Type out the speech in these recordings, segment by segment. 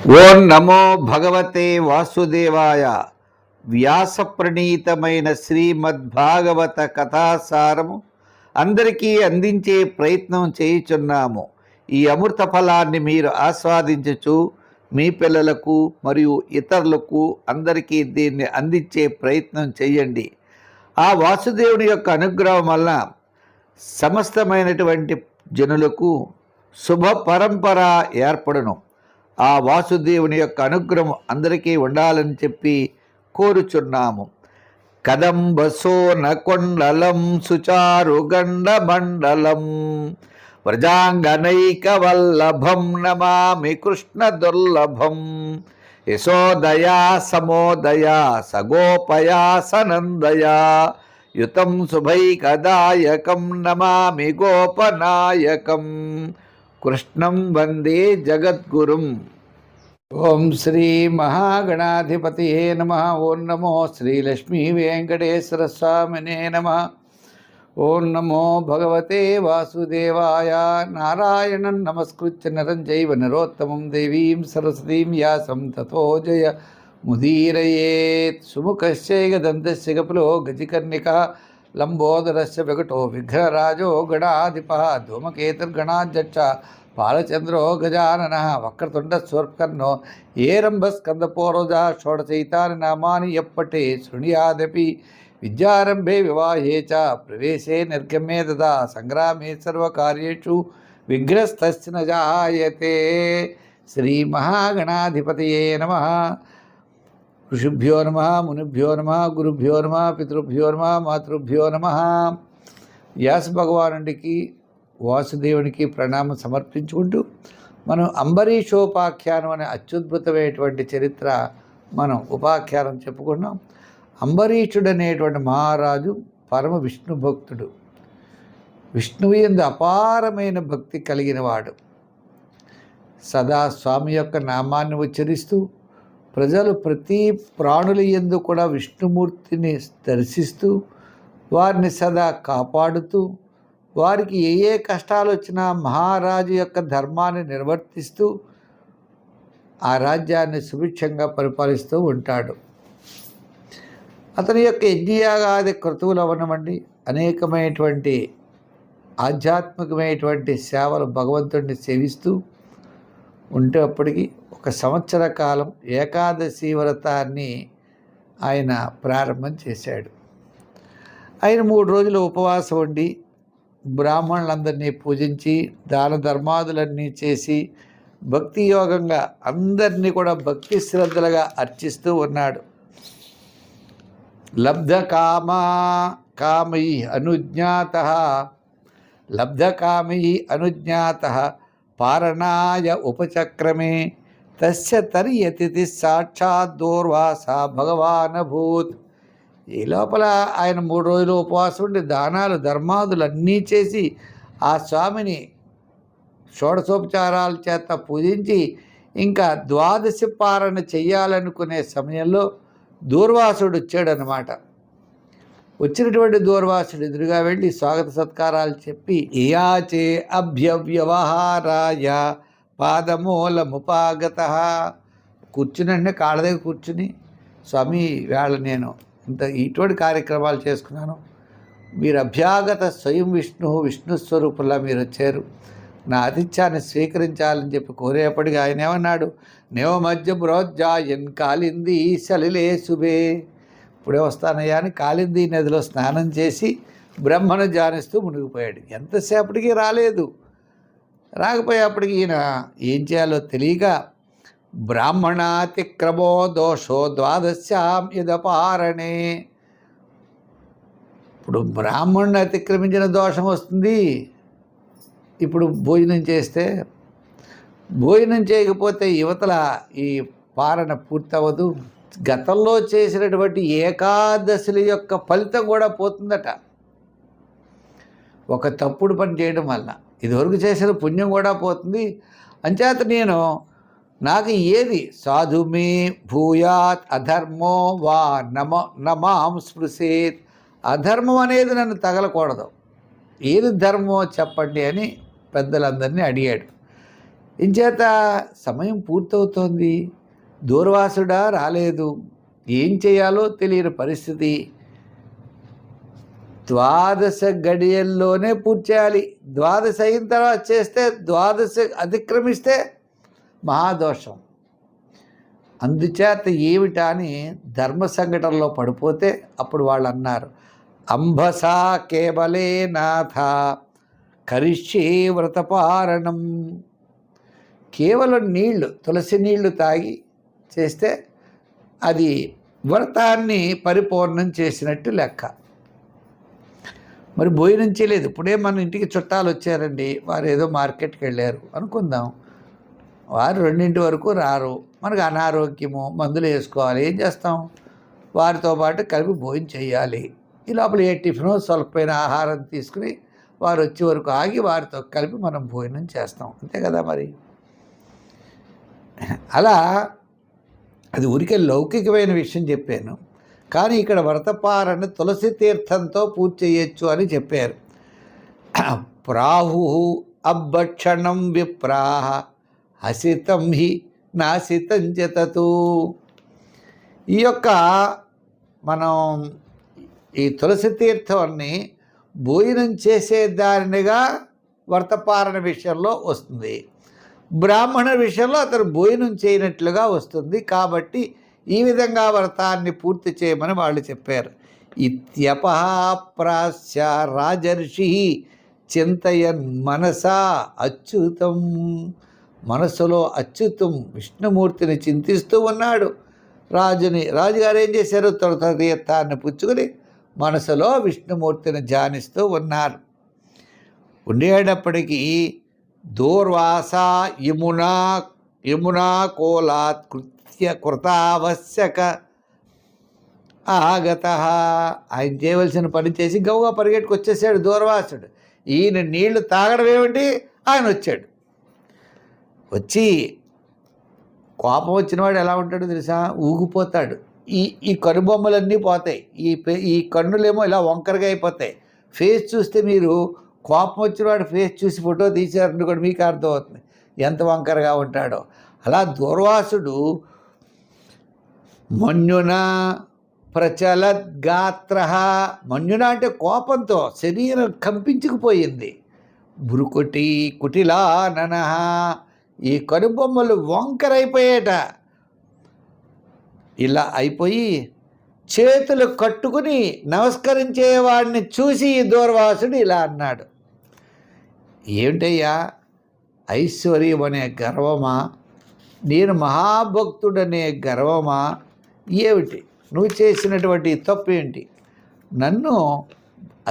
ఓం నమో భగవతే వాసుదేవాయ. వ్యాస ప్రణీతమైన శ్రీమద్భాగవత కథాసారము అందరికీ అందించే ప్రయత్నం చేయుచున్నాము. ఈ అమృత ఫలాన్ని మీరు ఆస్వాదించుచు మీ పిల్లలకు మరియు ఇతరులకు అందరికీ దీన్ని అందించే ప్రయత్నం చేయండి. ఆ వాసుదేవుని యొక్క అనుగ్రహం వల్ల సమస్తమైనటువంటి జనులకు శుభ పరంపర ఏర్పడును. ఆ వాసుదేవుని యొక్క అనుగ్రహం అందరికీ ఉండాలని చెప్పి కోరుచున్నాము. కదంబసోన కొండలం సుచారుగండ మండలం వ్రజాంగనైక వల్లభం నమామి కృష్ణ దుర్లభం. యశోదయా సమోదయా సగోపయా సనందయా యుతం శుభైకదాయకం నమామి గోపనాయకం. కృష్ణం వందే జగద్గురుం. ఓం శ్రీ మహాగణాధిపతియే నమః. ఓం నమో శ్రీలక్ష్మీ వెంకటేశ్వర స్వామినే నమః. ఓం నమో భగవతే వాసుదేవాయ. నారాయణం నమస్కృత్య నరం చైవ నరోత్తమం దేవీం సరస్వతీం వ్యాసం తతో జయ ముదీరయేత్. సుముఖస్యైక దంతస్య కపిలో గజకర్ణికः లంబోదరస్య వికటో విఘ్నరాజో గణాధిపः ధూమకేతుర్గణాధ్యక్ష పాలచంద్రో గజాననः వక్రతుండ స్వర్కర్ణో ఏరంభస్కందపోరోజా షోడశైతాని నామాని యప్పటే శృణుయాదపి విద్యారంభే వివాహే చ ప్రవేశే నిర్గమ్యే తదా సంగ్రామే సర్వకార్యేషు విఘ్నస్తస్య న జాయతే. శ్రీ మహాగణాధిపతయే నమః. ఋషిభ్యో నమః, మునిభ్యో నమః, గురుభ్యో నమః, పితృభ్యో నమః, మాతృభ్యో నమః. వ్యాస భగవానుడికి వాసుదేవునికి ప్రణామం సమర్పించుకుంటూ మనం అంబరీషోపాఖ్యానం అనే అత్యద్భుతమైనటువంటి చరిత్ర మనం ఉపాఖ్యానం చెప్పుకున్నాం. అంబరీషుడు అనేటువంటి మహారాజు పరమ విష్ణు భక్తుడు. విష్ణువు యందు అపారమైన భక్తి కలిగినవాడు. సదా స్వామి యొక్క నామాన్ని ఉచ్చరిస్తూ ప్రజలు ప్రతి ప్రాణుల యందు కూడా విష్ణుమూర్తిని దర్శిస్తూ వారిని సదా కాపాడుతూ వారికి ఏ కష్టాలు వచ్చినా మహారాజు యొక్క ధర్మాన్ని నిర్వర్తిస్తూ ఆ రాజ్యాన్ని సుభిక్షంగా పరిపాలిస్తూ ఉంటాడు. అతని యొక్క యజ్ఞయాగాది క్రతువులు అవనమండి అనేకమైనటువంటి ఆధ్యాత్మికమైనటువంటి సేవలు భగవంతుడిని సేవిస్తూ ఉండేప్పటికీ ఒక సంవత్సర కాలం ఏకాదశి వ్రతాన్ని ఆయన ప్రారంభం చేశాడు. ఆయన 3 రోజులు ఉపవాసం ఉండి బ్రాహ్మణులందరినీ పూజించి దాన ధర్మాదులన్నీ చేసి భక్తి యోగంగా అందరినీ కూడా భక్తి శ్రద్ధలుగా అర్చిస్తూ ఉన్నాడు. లబ్ధకామై అనుజ్ఞాతః పారణాయ ఉపచక్రమే తస్య తర్యతిథి సాక్షాత్ దూర్వాస భగవానభూత్. ఈ లోపల ఆయన 3 రోజులు ఉపవాసం ఉండి దానాలు ధర్మాదులు అన్నీ చేసి ఆ స్వామిని షోడశోపచారాల చేత పూజించి ఇంకా ద్వాదశి పారణ చెయ్యాలనుకునే సమయంలో దూర్వాసుడు వచ్చాడనమాట. వచ్చినటువంటి దూర్వాసుడు ఎదురుగా వెళ్ళి స్వాగత సత్కారాలు చెప్పి యాచే అభ్యవ్యవహారాయ పాదమూలముపాగతః. కూర్చునండి కాళ్ళ దగ్గర కూర్చుని, స్వామి వేళ నేను ఇటువంటి కార్యక్రమాలు చేసుకున్నాను, మీరు అభ్యాగత స్వయం విష్ణు స్వరూపులా మీరు వచ్చారు, నా ఆతిథ్యాన్ని స్వీకరించాలని చెప్పి కోరేపటికి ఆయన ఏమన్నాడు, నేవ మధ్య బ్రోజ్జాయన్ కాలింది సలిలే శుభే. ఇప్పుడే వస్తానయ్యా అని కాలింది నదిలో స్నానం చేసి బ్రహ్మను ధ్యానిస్తూ మునిగిపోయాడు. ఎంతసేపటికి రాలేదు. రాకపోయేప్పటికి ఈయన ఏం చేయాలో తెలియక బ్రాహ్మణాతిక్రమో దోషో ద్వాదశ్యాం యదపారణే. ఇప్పుడు బ్రాహ్మణుని అతిక్రమించిన దోషం వస్తుంది. ఇప్పుడు భోజనం చేస్తే, భోజనం చేయకపోతే యువతల ఈ పారణ పూర్తవదు. గతంలో చేసినటువంటి ఏకాదశుల యొక్క ఫలితం కూడా పోతుందట ఒక తప్పుడు పని చేయడం వల్ల. ఇదివరకు చేసిన పుణ్యం కూడా పోతుంది. అంచేత నాకు ఏది సాధుమే భూయాత్ అధర్మో వా నమాం స్పృశేత్. అధర్మం అనేది నన్ను తగలకూడదు, ఏది ధర్మమో చెప్పండి అని పెద్దలందరినీ అడిగాడు. ఇంచేత సమయం పూర్తవుతోంది, దూర్వాసుడా రాలేదు, ఏం చేయాలో తెలియని పరిస్థితి. ద్వాదశ గడియల్లోనే పూర్తి చేయాలి. ద్వాదశ అయిన తర్వాత చేస్తే, ద్వాదశ అతిక్రమిస్తే మహాదోషం. అందుచేత ఏమిటా అని ధర్మ సంఘటనలో పడిపోతే అప్పుడు వాళ్ళు అన్నారు, అంబసా కేవలే నాథ కరిష్యే వ్రతపారణం. కేవలం నీళ్లు, తులసి నీళ్లు తాగి చేస్తే అది వ్రతాన్ని పరిపూర్ణం చేసినట్టు లెక్క. మరి భోజనం చేయలేదు. ఇప్పుడే మన ఇంటికి చుట్టాలు వచ్చారండి, వారు ఏదో మార్కెట్కి వెళ్ళారు అనుకుందాం, వారు 2 వరకు రారు, మనకు అనారోగ్యము, మందులు వేసుకోవాలి, ఏం చేస్తాం, వారితో పాటు కలిపి భోజనం చేయాలి. ఈ లోపల ఏ టిఫినో స్వల్పమైన ఆహారం తీసుకుని వారు వచ్చే వరకు ఆగి వారితో కలిపి మనం భోజనం చేస్తాం, అంతే కదా. మరి అలా అది ఊరికే లౌకికమైన విషయం చెప్పాను, కానీ ఇక్కడ వ్రతపారణ తులసి తీర్థంతో పూర్తి చేయొచ్చు అని చెప్పారు. ప్రాహు అబ్బక్షణం విప్రాహ హసితం హి నాసితం జతతు. ఈ యొక్క మనం ఈ తులసి తీర్థాన్ని భోజనం చేసేదానిగా వ్రతపారణ విషయంలో వస్తుంది, బ్రాహ్మణ విషయంలో అతను భోజనం చేయనట్లుగా వస్తుంది. కాబట్టి ఈ విధంగా వ్రతాన్ని పూర్తి చేయమని వాళ్ళు చెప్పారు. ఇత్యపహాప్రాస్య రాజర్షి చింతయన్ మనసా అచ్యుతం. మనసులో అచ్యుతం విష్ణుమూర్తిని చింతిస్తూ ఉన్నాడు. రాజుగారు ఏం చేశారు, తులసి తీర్థాన్ని పుచ్చుకొని మనసులో విష్ణుమూర్తిని ధ్యానిస్తూ ఉన్నారు. ఉండేటప్పటికీ దూర్వాస యమునా కోలాత్ కృతావశ్యక ఆగత. ఆయన చేయవలసిన పని చేసి గౌగా పరిగెట్టుకు వచ్చేసాడు దూర్వాసుడు. ఈయన నీళ్లు తాగడం ఏమిటి, ఆయన వచ్చాడు. వచ్చి కోపం వచ్చినవాడు ఎలా ఉంటాడో తెలుసా, ఊగిపోతాడు. ఈ కనుబొమ్మలన్నీ పోతాయి, ఈ కన్నులేమో ఇలా వంకరగా అయిపోతాయి. ఫేస్ చూస్తే మీరు కోపం వచ్చినవాడు ఫేస్ చూసి ఫోటో తీశారని కూడా మీకు అర్థమవుతుంది ఎంత వంకరగా ఉంటాడో. అలా దూర్వాసుడు మన్యున ప్రచలద్గాత్ర. మన్యున అంటే కోపంతో శరీరం కంపించుకుపోయింది. భృకుటి కుటిలానన. ఈ కనుబొమ్మలు వంకరైపోయేట. ఇలా అయిపోయి చేతులు కట్టుకుని నమస్కరించేవాడిని చూసి ఈ దూర్వాసుడు ఇలా అన్నాడు, ఏమిటయ్యా ఐశ్వర్యం అనే గర్వమా, నేను మహాభక్తుడనే గర్వమా, ఏమిటి నువ్వు చేసినటువంటి తప్పు ఏంటి, నన్ను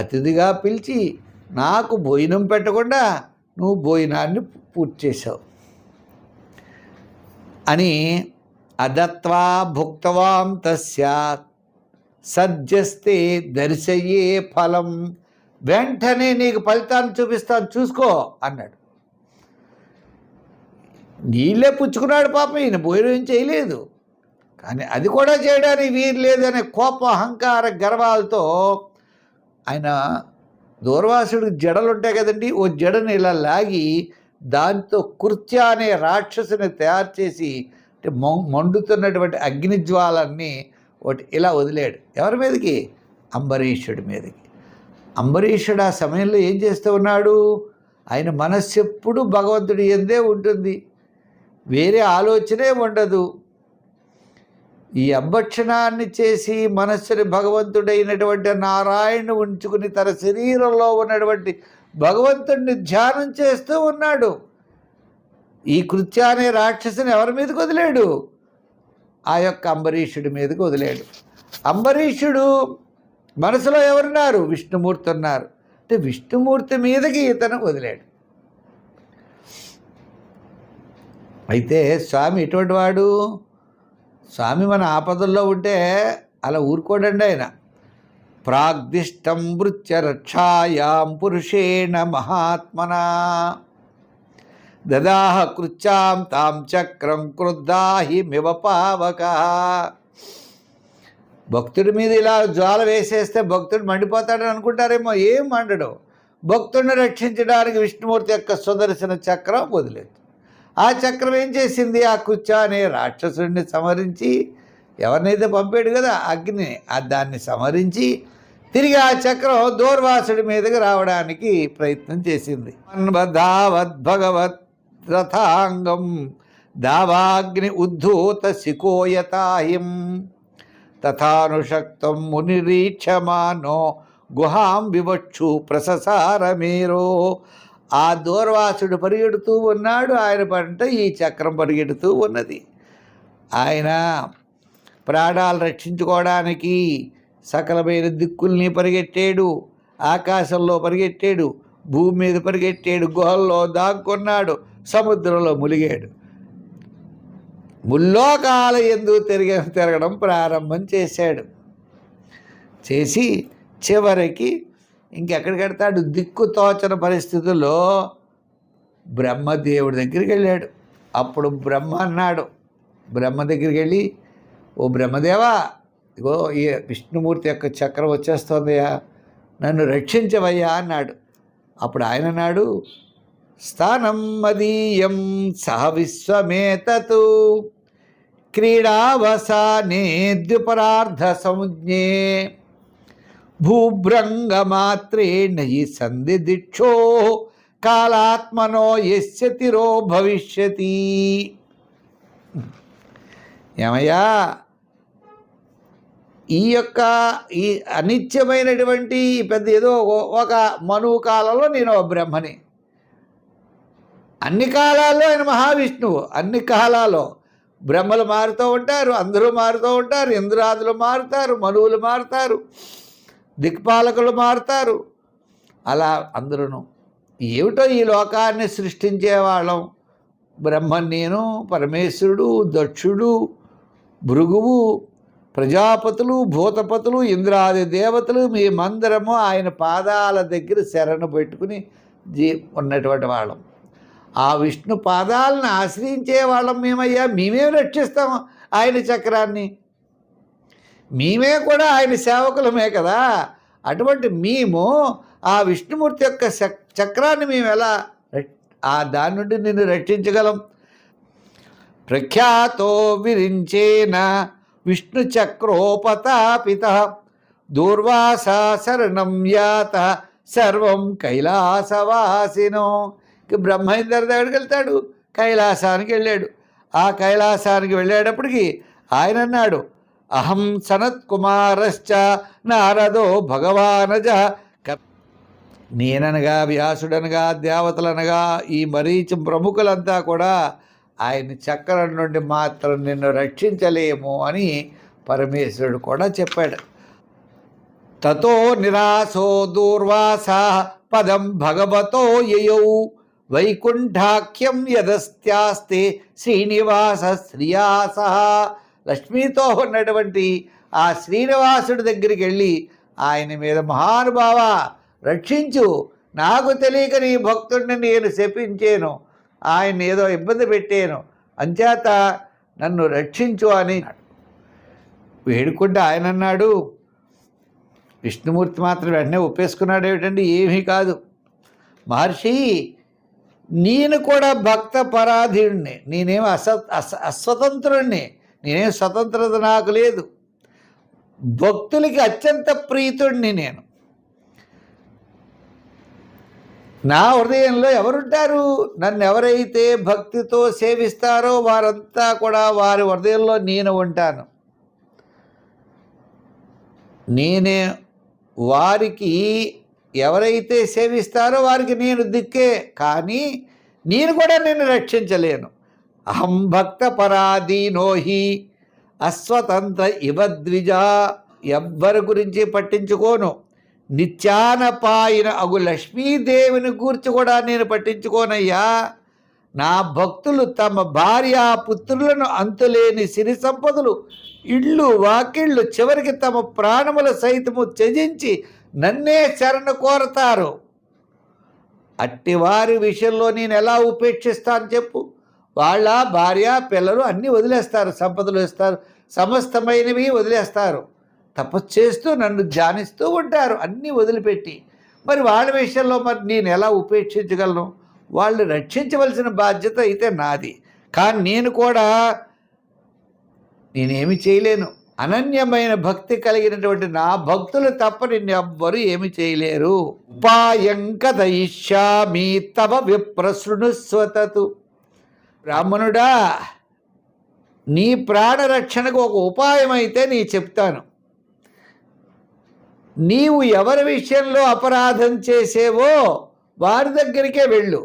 అతిథిగా పిలిచి నాకు భోజనం పెట్టకుండా నువ్వు భోజనాన్ని పూర్తి చేశావు అని. అదత్వా భుక్తవాం తస్యా సజ్జస్తే దర్శయే ఫలం. వెంటనే నీకు ఫలితాన్ని చూపిస్తాను చూసుకో అన్నాడు. నీళ్ళే పుచ్చుకున్నాడు పాపం, ఈయన భోజనం చేయలేదు, కానీ అది కూడా చేయడానికి వీలు లేదనే కోప అహంకార గర్వాలతో ఆయన దూర్వాసుడికి జడలు ఉంటాయి కదండి, ఓ జడని ఇలా లాగి దాంతో కృత్య అనే రాక్షసుని తయారు చేసి, అంటే మండుతున్నటువంటి అగ్నిజ్వాలన్నీ ఒకటి ఇలా వదిలాడు. ఎవరి మీదకి, అంబరీషుడి మీదకి. అంబరీషుడు ఆ సమయంలో ఏం చేస్తూ ఉన్నాడు, ఆయన మనస్సు ఎప్పుడు భగవంతుడి యందే ఉంటుంది, వేరే ఆలోచనే ఉండదు. ఈ అభక్షణాన్ని చేసి మనస్సుని భగవంతుడైనటువంటి నారాయణుని ఉంచుకుని తన శరీరంలో ఉన్నటువంటి భగవంతుడిని ధ్యానం చేస్తూ ఉన్నాడు. ఈ కృత్య అనే రాక్షసుని ఎవరి మీదకి వదిలేడు, ఆ యొక్క అంబరీషుడి మీదకి వదిలేడు. అంబరీషుడు మనసులో ఎవరున్నారు, విష్ణుమూర్తి ఉన్నారు. అంటే విష్ణుమూర్తి మీదకి ఇతను వదిలాడు. అయితే స్వామి ఎటువంటి వాడు, స్వామి మన ఆపదల్లో ఉంటే అలా ఊరుకోడండి ఆయన. ప్రాగ్దిష్టం వృత్య రక్షాయాం పురుషేణ మహాత్మనా దదాహ కృత్యాం తాం చక్రం క్రుద్ధాహి మివ పావక. భక్తుడి మీద ఇలా జ్వాల వేసేస్తే భక్తుడు మండిపోతాడని అనుకుంటారేమో, ఏం మండడు. భక్తుడిని రక్షించడానికి విష్ణుమూర్తి యొక్క సుదర్శన చక్రం వదిలేదు. ఆ చక్రం ఏం చేసింది? ఆ కుచ్చ అనే రాక్షసుడిని సంహరించి, ఎవరినైతే పంపాడు కదా అగ్ని, దాన్ని సంహరించి తిరిగి ఆ చక్రం దూర్వాసుడి మీదకి రావడానికి ప్రయత్నం చేసింది. ధావద్భగవత్ రథాంగం దావాగ్ని ఉద్ధూత శికోయతాహిం తథానుషక్తం మునిరీక్షమానో గుహాం వివక్షు ప్రససారమేరో. ఆ దూర్వాసుడు పరిగెడుతూ ఉన్నాడు, ఆయన పంట ఈ చక్రం పరిగెడుతూ ఉన్నది. ఆయన ప్రాణాలు రక్షించుకోవడానికి సకలమైన దిక్కుల్ని పరిగెట్టాడు, ఆకాశంలో పరిగెట్టాడు, భూమి మీద పరిగెట్టాడు, గుహల్లో దాక్కున్నాడు, సముద్రంలో ములిగాడు. ముల్లోకాల యందు తిరగడం ప్రారంభం చేశాడు. చేసి చివరికి ఇంకెక్కడికి వెళ్తాడు? దిక్కు తోచని పరిస్థితుల్లో బ్రహ్మదేవుడి దగ్గరికి వెళ్ళాడు. అప్పుడు బ్రహ్మ అన్నాడు, బ్రహ్మ దగ్గరికి వెళ్ళి, ఓ బ్రహ్మదేవా, ఇగో ఈ విష్ణుమూర్తి యొక్క చక్రం వచ్చేస్తోందయ్యా, నన్ను రక్షించవయ్యా అన్నాడు. అప్పుడు ఆయన అన్నాడు, స్థానం మదీయం సహ విశ్వమేతతు క్రీడావసానే ద్విపరార్ధ సంజ్ఞే భూభ్రంగమాత్రే నహి సంధి దిక్షో కాలాత్మనో యస్య తిరో భవిష్యతి. ఏమయ్యా, ఈ అనిత్యమైనటువంటి పెద్ద ఏదో ఒక మనువు కాలంలో నేను బ్రహ్మని, అన్ని కాలాల్లో ఆయన మహావిష్ణువు. అన్ని కాలాల్లో బ్రహ్మలు మారుతూ ఉంటారు, అందరూ మారుతూ ఉంటారు, ఇంద్రాదులు మారుతారు, మనువులు మారుతారు, దిక్పాలకులు మారుతారు. అలా అందరూ ఏమిటో ఈ లోకాన్ని సృష్టించేవాళ్ళం బ్రహ్మ, నేను, పరమేశ్వరుడు, దక్షుడు, భృగువు, ప్రజాపతులు, భూతపతులు, ఇంద్రాది దేవతలు, మేమందరము ఆయన పాదాల దగ్గర శరణు పెట్టుకుని ఉన్నటువంటి వాళ్ళం. ఆ విష్ణు పాదాలను ఆశ్రయించే వాళ్ళం మేమయ్యా. మేమే రక్షిస్తాం ఆయన చక్రాన్ని, మేమే కూడా ఆయన సేవకులమే కదా. అటువంటి మేము ఆ విష్ణుమూర్తి యొక్క చక్రాన్ని మేము ఎలా దాని నుండి నిన్ను రక్షించగలం? ప్రఖ్యాతో విరించేన విష్ణు చక్రోపతాపిత దూర్వాసా శరణం యాత సర్వం కైలాసవాసినో. బ్రహ్మేంద్ర దగ్గరికి వెళ్తాడు, కైలాసానికి వెళ్ళాడు. ఆ కైలాసానికి వెళ్ళేటప్పటికి ఆయన అన్నాడు, అహం సనత్ కుమారశ్చ నారదో భగవానజ. నేననగా, వ్యాసుడనగా, దేవతలనగా, ఈ మరీచి ప్రముఖులంతా కూడా ఆయన చక్రం నుండి మాత్రం నిన్ను రక్షించలేము అని పరమేశ్వరుడు కూడా చెప్పాడు. తతో నిరాశో దూర్వాస పదం భగవతో యయౌ వైకుంఠాఖ్యం యదస్త్యాస్తే శ్రీనివాస శ్రియాస. లక్ష్మీతో ఉన్నటువంటి ఆ శ్రీనివాసుడి దగ్గరికి వెళ్ళి ఆయన మీద, మహానుభావ రక్షించు, నాకు తెలియక నీ భక్తుడిని నేను శపించాను, ఆయన ఏదో ఇబ్బంది పెట్టాను, అంచేత నన్ను రక్షించు అని వేడుకుంటే ఆయన అన్నాడు. విష్ణుమూర్తి మాత్రం వెంటనే ఒప్పేసుకున్నాడు. ఏమిటండి, ఏమీ కాదు మహర్షి, నేను కూడా భక్త పరాధీనుడిని, నేనేం అస్వతంత్రుడిని, నేనేం స్వతంత్రత నాకు లేదు, భక్తులకి అత్యంత ప్రీతుడిని నేను. నా హృదయంలో ఎవరుంటారు? నన్ను ఎవరైతే భక్తితో సేవిస్తారో వారంతా కూడా వారి హృదయంలో నేను ఉంటాను. నేనే వారికి ఎవరైతే సేవిస్తారో వారికి నేను దిక్కే, కానీ నేను కూడా నిన్ను రక్షించలేను. అహం భక్త పరాధీనోహి అస్వతంత్ర ఇవద్విజా. ఎవ్వరి గురించి పట్టించుకోను. నిత్యానపాయిన అగు లక్ష్మీదేవిని గూర్చి కూడా నేను పట్టించుకోనయ్యా. నా భక్తులు తమ భార్య పుత్రులను అంతులేని సిరి సంపదలు, ఇళ్ళు వాకిళ్ళు, చివరికి తమ ప్రాణముల సైతము త్యజించి నన్నే శరణు కోరతారు. అట్టి వారి విషయంలో నేను ఎలా ఉపేక్షిస్తాను చెప్పు? వాళ్ళ భార్య పిల్లలు అన్నీ వదిలేస్తారు, సంపదలు ఇస్తారు, సమస్తమైనవి వదిలేస్తారు, తపస్సు చేస్తూ నన్ను ధ్యానిస్తూ ఉంటారు అన్నీ వదిలిపెట్టి. మరి వాళ్ళ విషయంలో మరి నేను ఎలా ఉపేక్షించగలను? వాళ్ళు రక్షించవలసిన బాధ్యత అయితే నాది. కానీ నేనేమి చేయలేను. అనన్యమైన భక్తి కలిగినటువంటి నా భక్తులు తప్ప నిన్నెవ్వరూ ఏమి చేయలేరు. ఉపాయం కథయిష్యామి తవ విప్రశృణుస్వతతు. బ్రాహ్మణుడా, నీ ప్రాణరక్షణకు ఒక ఉపాయం అయితే నీ చెప్తాను. నీవు ఎవరి విషయంలో అపరాధం చేసేవో వారి దగ్గరికే వెళ్ళు.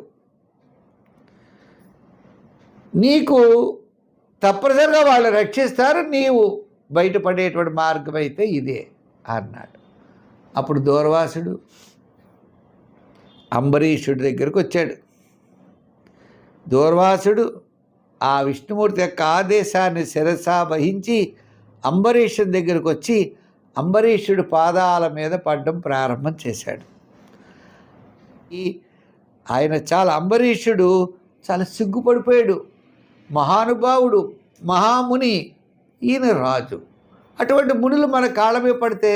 నీకు తప్పనిసరిగా వాళ్ళు రక్షిస్తారు. నీవు బయటపడేటువంటి మార్గం అయితే ఇదే అన్నాడు. అప్పుడు దూర్వాసుడు అంబరీషుడి దగ్గరకు వచ్చాడు. దూర్వాసుడు ఆ విష్ణుమూర్తి యొక్క ఆదేశాన్ని శిరసా వహించి అంబరీషుడి దగ్గరకు వచ్చి అంబరీషుడి పాదాల మీద పడడం ప్రారంభం చేశాడు. అంబరీషుడు చాలా సిగ్గుపడిపోయాడు. మహానుభావుడు, మహాముని, ఈయన రాజు. అటువంటి మునులు మన కాళ్ళ మీద పడితే,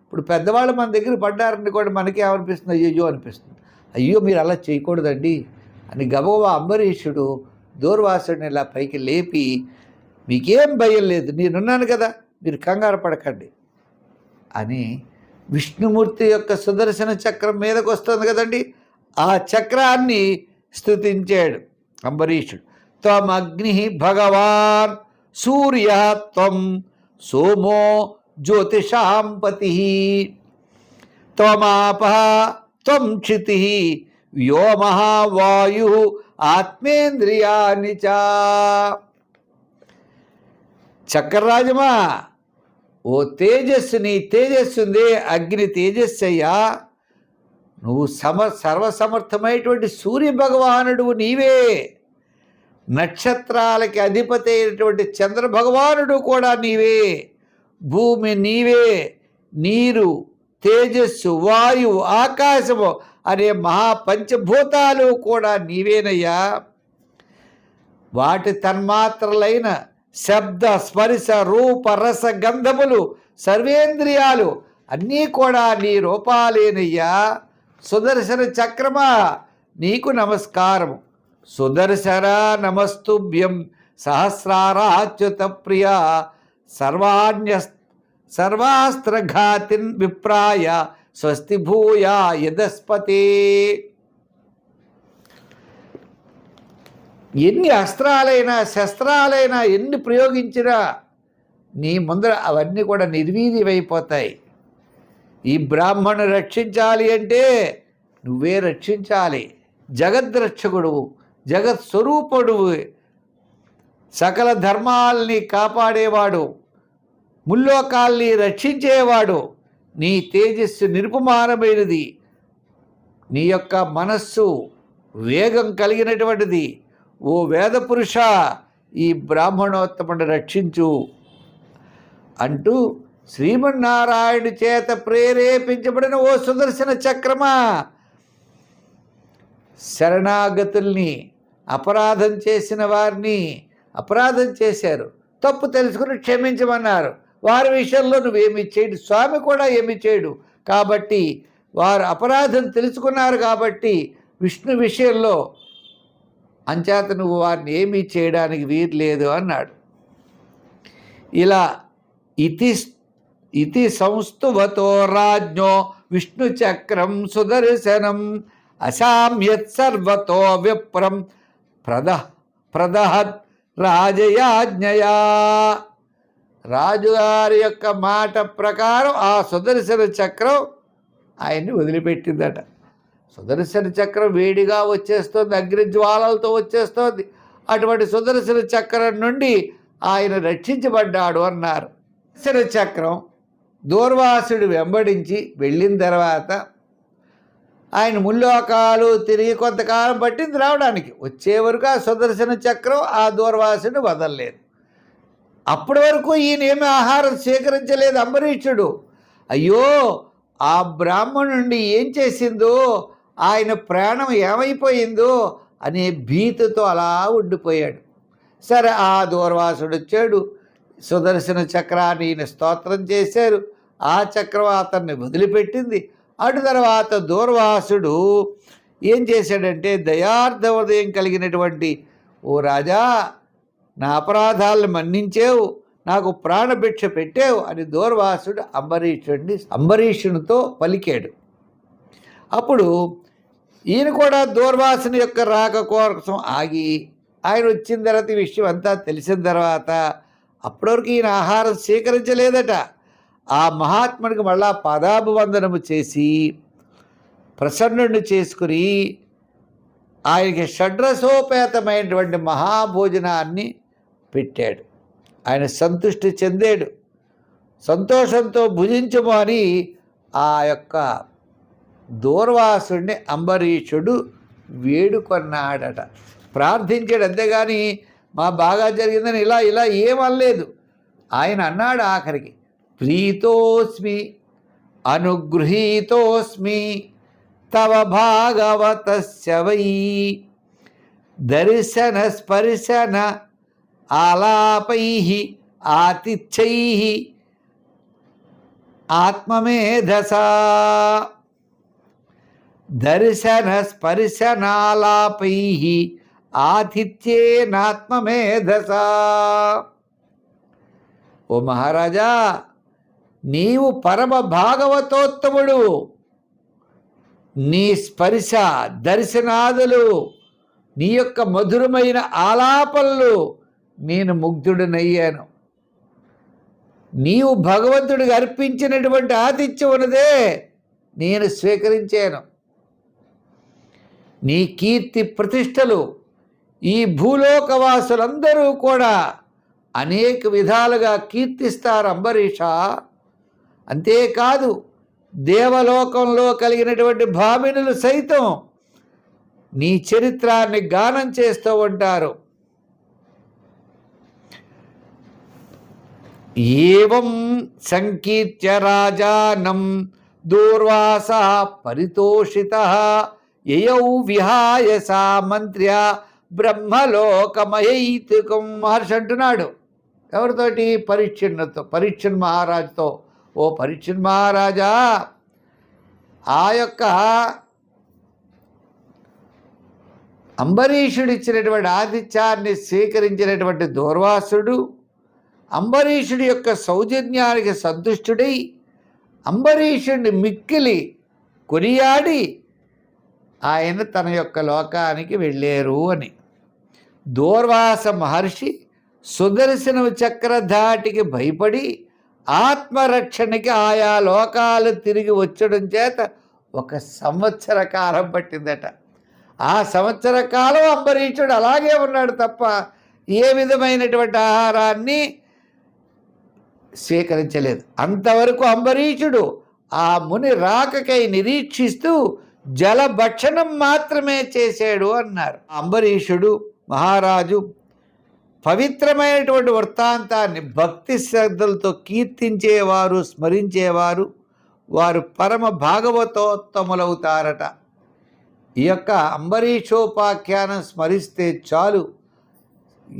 ఇప్పుడు పెద్దవాళ్ళు మన దగ్గర పడ్డారని కూడా మనకి ఏమనిపిస్తుంది? అయ్యో అనిపిస్తుంది. అయ్యో మీరు అలా చేయకూడదండి అని గబగబా అంబరీషుడు దూర్వాసుడిని ఇలా పైకి లేపి, మీకేం భయం లేదు, నేనున్నాను కదా, మీరు కంగారు పడకండి అని విష్ణుమూర్తి యొక్క సుదర్శన చక్రం మీదకు వస్తుంది కదండి, ఆ చక్రాన్ని స్తుతించాడు అంబరీషుడు. త్వం అగ్ని భగవాన్ సూర్య త్వం సోమో జ్యోతిషాంపతి త్వమాపః త్వం క్షితి వ్యోమః వాయు ఆత్మేంద్రియాని చ. చక్రరాజమా, ఓ తేజస్సు, నీ తేజస్సుందే అగ్ని తేజస్సు అయ్యా. నువ్వు సర్వసమర్థమైనటువంటి సూర్య భగవానుడు నీవే. నక్షత్రాలకి అధిపతి అయినటువంటి చంద్ర భగవానుడు కూడా నీవే. భూమి నీవే. నీరు, తేజస్సు, వాయువు, ఆకాశము అనే మహాపంచభూతాలు కూడా నీవేనయ్యా. వాటి తన్మాత్రలైన శబ్ద, స్పర్శ, రూప, రస, గంధములు, సర్వేంద్రియాలు అన్నీ కూడా నీ రూపాలేనయ్యా. సుదర్శన చక్రమా, నీకు నమస్కారము. సుదర్శన నమస్తుభ్యం సహస్రారాచ్యుత ప్రియ సర్వాస్త్రఘాతిన్ విప్రాయ స్వస్తి భూయా యదస్పతే. ఎన్ని అస్త్రాలైనా శస్త్రాలైనా ఎన్ని ప్రయోగించినా నీ ముందర అవన్నీ కూడా నిర్వీర్యమైపోతాయి. ఈ బ్రాహ్మణుని రక్షించాలి అంటే నువ్వే రక్షించాలి. జగద్రక్షకుడు, జగత్స్వరూపుడు, సకల ధర్మాల్ని కాపాడేవాడు, ముల్లోకాల్ని రక్షించేవాడు. నీ తేజస్సు నిరుపమానమైనది. నీ యొక్క మనస్సు వేగం కలిగినటువంటిది. ఓ వేద పురుష, ఈ బ్రాహ్మణోత్తముని రక్షించు అంటూ శ్రీమన్నారాయణుడి చేత ప్రేరేపించబడిన ఓ సుదర్శన చక్రమా, శరణాగతుల్ని, అపరాధం చేసిన వారిని, అపరాధం చేశారు, తప్పు తెలుసుకుని క్షమించమన్నారు, వారి విషయంలో నువ్వేమి చేయడు, స్వామి కూడా ఏమి చేయడు. కాబట్టి వారు అపరాధం తెలుసుకున్నారు కాబట్టి విష్ణు విషయంలో అంచేత నువ్వు వారిని ఏమీ చేయడానికి వీలు లేదు అన్నాడు. ఇలా ఇతి సంస్తువతో రాజ్ఞో విష్ణు చక్రం సుదర్శనం అశామ్యత్ సర్వతో విప్రం ప్రదహత్ రాజయాజ్ఞయా. రాజుగారి యొక్క మాట ప్రకారం ఆ సుదర్శన చక్రం ఆయన్ని వదిలిపెట్టిందట. సుదర్శన చక్రం వేడిగా వచ్చేస్తుంది, అగ్నిజ్వాలలతో వచ్చేస్తోంది. అటువంటి సుదర్శన చక్రం నుండి ఆయన రక్షించబడ్డాడు అన్నారు. సుదర్శన చక్రం దూర్వాసుడు వెంబడించి వెళ్ళిన తర్వాత ఆయన ముల్లోకాలు తిరిగి కొంతకాలం పట్టింది రావడానికి. వచ్చే వరకు ఆ సుదర్శన చక్రం ఆ దూర్వాసుడు వదలలేదు. అప్పటి వరకు ఈయన ఏమి ఆహారం స్వీకరించలేదు అంబరీషుడు. అయ్యో, ఆ బ్రాహ్మణుడిని ఏం చేసిందో, ఆయన ప్రాణం ఏమైపోయిందో అనే భీతితో అలా ఉండిపోయాడు. సరే, ఆ దూర్వాసుడు వచ్చాడు. సుదర్శన చక్రాన్ని ఈయన స్తోత్రం చేశారు. ఆ చక్రం అతన్ని వదిలిపెట్టింది. అటు తర్వాత దూర్వాసుడు ఏం చేశాడంటే, దయార్థ హృదయం కలిగినటువంటి ఓ రాజా, నా అపరాధాలను మన్నించేవు, నాకు ప్రాణభిక్ష పెట్టేవు అని దూర్వాసుడు అంబరీషునితో పలికాడు. అప్పుడు ఈయన కూడా దూర్వాసుని యొక్క రాక కోసం ఆగి, ఆయన వచ్చిన తర్వాత ఈ విషయం అంతా తెలిసిన తర్వాత అప్పటివరకు ఈయన ఆహారం స్వీకరించలేదట. ఆ మహాత్ముడికి మళ్ళా పాదాభివందనము చేసి ప్రసన్నుడిని చేసుకుని ఆయనకి షడ్రసోపేతమైనటువంటి మహాభోజనాన్ని పెట్టాడు. ఆయన సంతృష్టి చెందాడు. సంతోషంతో భుజించము అని ఆ యొక్క దూర్వాసుడిని అంబరీషుడు వేడుకొన్నాడట, ప్రార్థించాడు. అంతేగాని మా బాగా జరిగిందని ఇలా ఏమనలేదు. ఆయన అన్నాడు ఆఖరికి, ప్రీతోస్మి అనుగృహీతోస్మి తవ భాగవతస్య వై దర్శన స్పర్శన ఆలాపై ఆతిథ్యై ఆత్మమేధసా. దర్శన స్పర్శనాలాపై ఆతిథ్యేనాత్మమేధసా. ఓ మహారాజా, నీవు పరమ భాగవతోత్తముడు. నీ స్పర్శ దర్శనాదులు, నీ యొక్క మధురమైన ఆలాపనలు నేను ముగ్ధుడినయ్యాను. నీవు భగవంతుడికి అర్పించినటువంటి ఆతిథ్యం ఉన్నదే నేను స్వీకరించాను. నీ కీర్తి ప్రతిష్టలు ఈ భూలోకవాసులందరూ కూడా అనేక విధాలుగా కీర్తిస్తారు అంబరీష. అంతేకాదు, దేవలోకంలో కలిగినటువంటి భామినులు సైతం నీ చరిత్రాన్ని గానం చేస్తూ ఉంటారు. ఏవం సంకీర్త్య రాజానం దూర్వాసా పరితోషితః యయౌ విహాయ సా మంత్ర్య బ్రహ్మలోకమయైతుకం. మహర్షి అంటున్నాడు ఎవరితోటి? పరీక్షణ్ మహారాజుతో. ఓ పరీక్షణ్ మహారాజా, ఆ యొక్క అంబరీషుడు ఇచ్చినటువంటి ఆతిథ్యాన్ని స్వీకరించినటువంటి దూర్వాసుడు అంబరీషుడి యొక్క సౌజన్యానికి సంతుష్టుడై అంబరీషుడిని మిక్కిలి కొనియాడి ఆయన తన యొక్క లోకానికి వెళ్ళారు అని. దూర్వాస మహర్షి సుదర్శన చక్రధాటికి భయపడి ఆత్మరక్షణకి ఆయా లోకాలు తిరిగి వచ్చడం చేత 1 సంవత్సర కాలం పట్టిందట. ఆ సంవత్సర కాలం అంబరీషుడు అలాగే ఉన్నాడు తప్ప ఏ విధమైనటువంటి ఆహారాన్ని స్వీకరించలేదు. అంతవరకు అంబరీషుడు ఆ ముని రాకకై నిరీక్షిస్తూ జలభక్షణం మాత్రమే చేశాడు అన్నారు. అంబరీషుడు మహారాజు పవిత్రమైనటువంటి వృత్తాంతాన్ని భక్తి శ్రద్ధలతో కీర్తించేవారు, స్మరించేవారు వారు పరమ భాగవతోత్తములవుతారట. ఈ యొక్క అంబరీషోపాఖ్యానం స్మరిస్తే చాలు.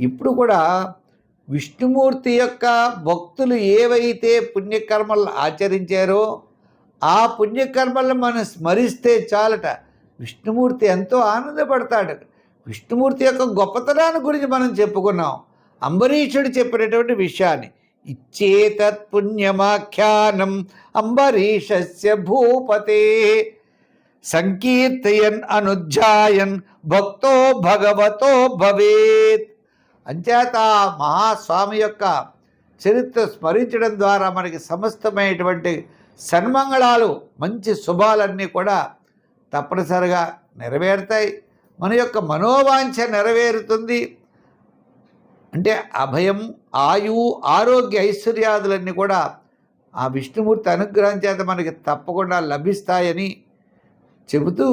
ఇప్పుడు కూడా విష్ణుమూర్తి యొక్క భక్తులు ఏవైతే పుణ్యకర్మలు ఆచరించారో ఆ పుణ్యకర్మలను మనం స్మరిస్తే చాలట. విష్ణుమూర్తి ఎంతో ఆనందపడతాడు. విష్ణుమూర్తి యొక్క గొప్పతనాన్ని గురించి మనం చెప్పుకున్నాం. అంబరీషుడు చెప్పినటువంటి విషయాన్ని, ఇచ్చేతత్ పుణ్యమాఖ్యానం అంబరీషస్య భూపతే సంకీర్తయన్ అనుధ్యాయన్ భక్తో భగవతో భవేత్. అంచేత మహాస్వామి యొక్క చరిత్ర స్మరించడం ద్వారా మనకి సమస్తమైనటువంటి సన్మంగళాలు, మంచి శుభాలన్నీ కూడా తప్పనిసరిగా నెరవేరుతాయి. మన యొక్క మనోవాంఛ నెరవేరుతుంది. అంటే అభయం, ఆయువు, ఆరోగ్య, ఐశ్వర్యాదులన్నీ కూడా ఆ విష్ణుమూర్తి అనుగ్రహం చేత మనకి తప్పకుండా లభిస్తాయని చెబుతూ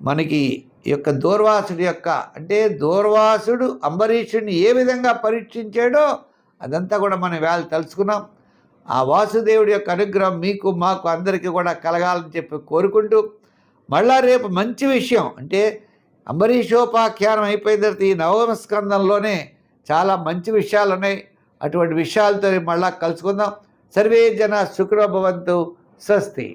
మనకి ఈ యొక్క దూర్వాసుడి యొక్క అంటే దూర్వాసుడు అంబరీషుడిని ఏ విధంగా పరీక్షించాడో అదంతా కూడా మనం వేళ తెలుసుకున్నాం. ఆ వాసుదేవుడి యొక్క అనుగ్రహం మీకు మాకు అందరికీ కూడా కలగాలని చెప్పి కోరుకుంటూ మళ్ళా రేపు మంచి విషయం అంటే అంబరీషోపాఖ్యానం అయిపోయిన తర్వాత ఈ 9వ స్కందంలోనే చాలా మంచి విషయాలు ఉన్నాయి. అటువంటి విషయాలతో మళ్ళా కలుసుకుందాం. సర్వే జన సుఖినో భవంతు. స్వస్తి.